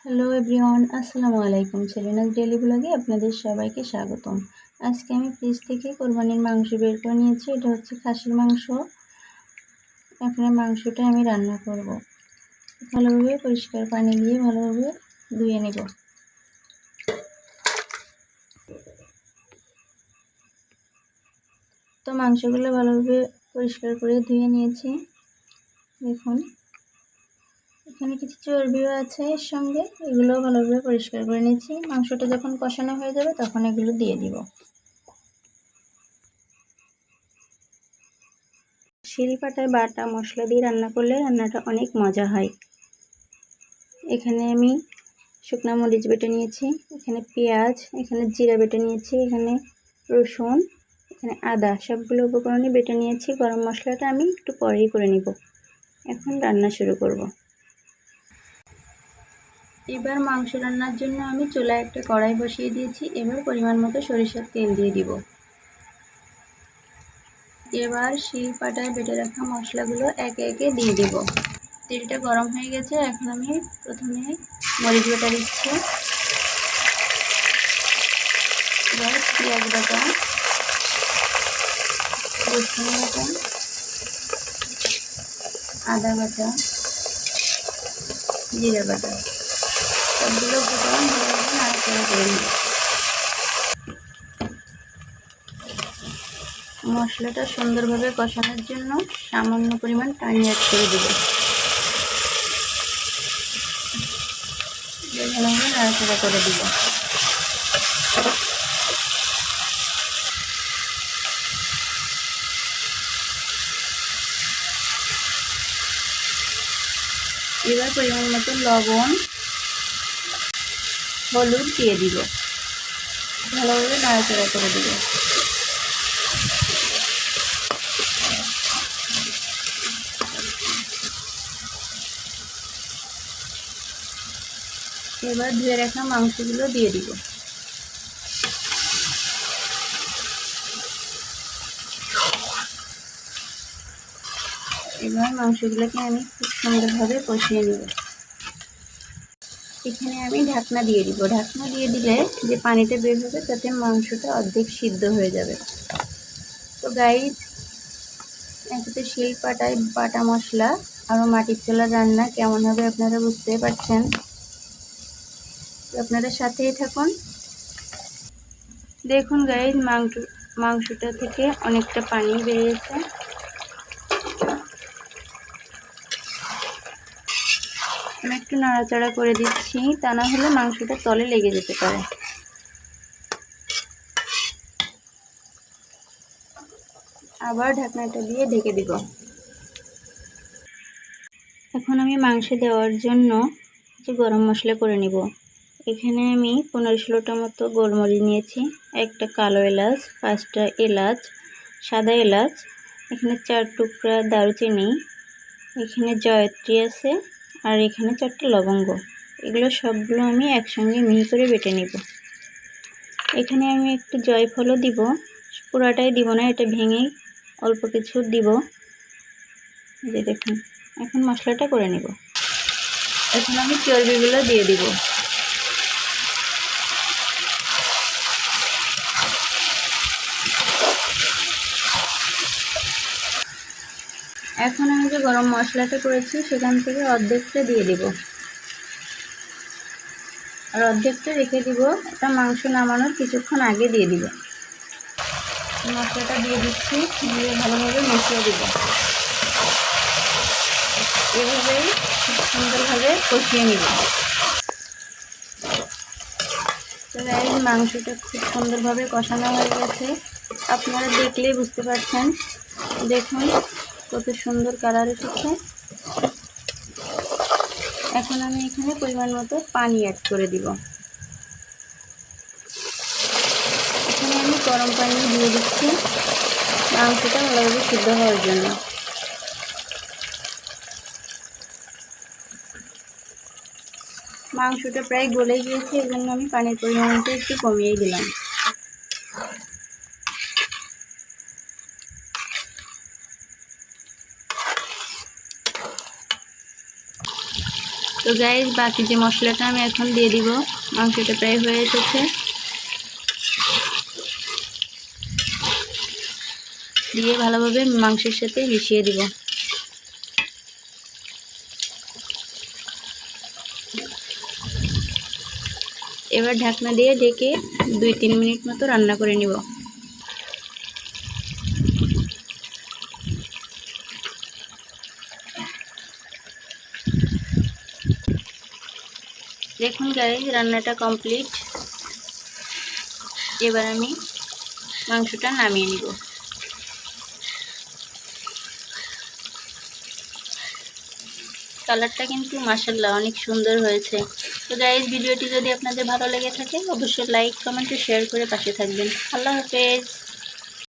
Hello everyone, আসসালামু আলাইকুম। Selina's daily ব্লগে আপনাদের সবাইকে স্বাগতম। আজকে আমি ফ্রিজ থেকে কোরবানির মাংস বের করে নিয়েছি। এটা হচ্ছে খাসির মাংস। এখন এই মাংসটা আমি রান্না করব। ভালোভাবে পরিষ্কার পানি দিয়ে ভালোভাবে ধুয়ে নেব। তো মাংসগুলো ভালোভাবে পরিষ্কার করে ধুয়ে নিয়েছি। দেখুন, এখানে কিছু চর্বিও আছে এর সঙ্গে, এগুলো ভালোভাবে পরিষ্কার করে নিয়েছি। মাংসটা যখন কষানো হয়ে যাবে তখন এগুলো দিয়ে দিব। শিলপাটায় বাটা মশলা দিয়ে রান্না করলে রান্নাটা অনেক মজা হয়। এখানে আমি শুকনো মরিচ বেটে নিয়েছি, এখানে পেঁয়াজ, এখানে জিরা বেটে নিয়েছি, এখানে রসুন, এখানে আদা, সবগুলো উপকরণই বেটে নিয়েছি। গরম মশলাটা আমি একটু পরেই করে নিব। এখন রান্না শুরু করব। এবার মাংস রান্নার জন্য আমি চুলায় একটা কড়াই বসিয়ে দিয়েছি। এবার পরিমাণ মতো সরিষার তেল দিয়ে দিব। এবার শিলপাটায় বেটে রাখা মশলাগুলো একে একে দিয়ে দিব। তেলটা গরম হয়ে গেছে। এখন আমি প্রথমে মরিচ বাটা দিচ্ছি, এবার পেঁয়াজ বাটা, রসুন বাটা, আদা বাটা, জিরা বাটা, সবগুলো উপকরণ ভালোভাবে নাড়াচাড়া করে নিই। মশলাটা সুন্দরভাবে কষানোর জন্য সামান্য পরিমাণ পানি অ্যাড করে দেব। ভালোভাবে নাড়াচাড়া করে দিব। এবার পরিমাণ মতো লবণ, হলুদ দিয়ে দিব। ভালোভাবে নাড়াচাড়া করে দিব। এবার ধুয়ে রাখা মাংসগুলো দিয়ে দিব। এবার মাংসগুলোকে আমি খুব সুন্দরভাবে কষিয়ে নেব। এখানে আমি ঢাকনা দিয়ে দিব। ঢাকনা দিয়ে দিলে যে পানিটা বের হবে তাতে মাংসটা অর্ধেক সিদ্ধ হয়ে যাবে। তো গাইস, একসাথে শিলপাটায় বাটা মশলা আর মাটির চুলার রান্না কেমন হবে আপনারা বুঝতেই পারছেন। তো আপনারা সাথেই থাকুন। দেখুন গাইস, মাংসটা থেকে অনেকটা পানি বেরিয়েছে। আমি একটু নাড়াচাড়া করে দিচ্ছি, তা না হলে মাংসটা তলে লেগে যেতে পারে। আবার ঢাকনাটা দিয়ে ঢেকে দিব। এখন আমি মাংসে দেওয়ার জন্য কিছু গরম মশলা করে নিব। এখানে আমি 15-16টা মতো গোলমরিচ নিয়েছি, একটা কালো এলাচ, 5টা এলাচ, সাদা এলাচ, এখানে 4 টুকরা দারুচিনি, এখানে জয়ত্রী আছে, আর এখানে 4টা লবঙ্গ। এগুলো সবগুলো আমি একসঙ্গে মিহি করে বেটে নেব। এখানে আমি একটু জয়ফলও দিব, পুরাটাই দিব না, এটা ভেঙে অল্প কিছু দিব। যে দেখুন, এখন মশলাটা করে নেব। এখন আমি চর্বিগুলো দিয়ে দিব। এখন আমি যে গরম মশলাটা করেছি সেখান থেকে অর্ধেকটা দিয়ে দিব, আর অর্ধেকটা রেখে দিব। এটা মাংস নামানোর কিছুক্ষণ আগে দিয়ে দিব। মশলাটা দিয়ে দিচ্ছি, দিয়ে ভালোভাবে মিশিয়ে দিব। এভাবেই সুন্দরভাবে কষিয়ে নিব। এই মাংসটা খুব সুন্দরভাবে কষানো হয়ে গেছে। আপনারা দেখলেই বুঝতে পারছেন। দেখুন কত সুন্দর কালার এসেছে। এখন আমি এখানে পরিমাণ মতো পানি অ্যাড করে দিব। এখানে আমি গরম পানি দিয়ে দিচ্ছি মাংসটা ভালোভাবে সিদ্ধ হওয়ার জন্য। মাংসটা প্রায় গলে গিয়েছে, এর জন্য আমি পানির পরিমাণটা একটু কমিয়ে দিলাম। তো গাইস বাকি যে মশলাটা আমি এখন দিয়ে দিব। মাংসটা প্রায় হয়ে এসেছে, দিয়ে ভালোভাবে মাংসের সাথে মিশিয়ে দিব। এবার ঢাকনা দিয়ে ঢেকে 2-3 মিনিট মতো রান্না করে নিব। দেখুন গাইস রান্নাটা কমপ্লিট। এবার আমি মাংসটা নামিয়ে নিব। কালারটা কিন্তু মাশাআল্লাহ অনেক সুন্দর হয়েছে। তো গাইস ভিডিওটি যদি আপনাদের ভালো লেগে থাকে অবশ্যই লাইক, কমেন্ট ও শেয়ার করে পাশে থাকবেন। আল্লাহ হাফেজ।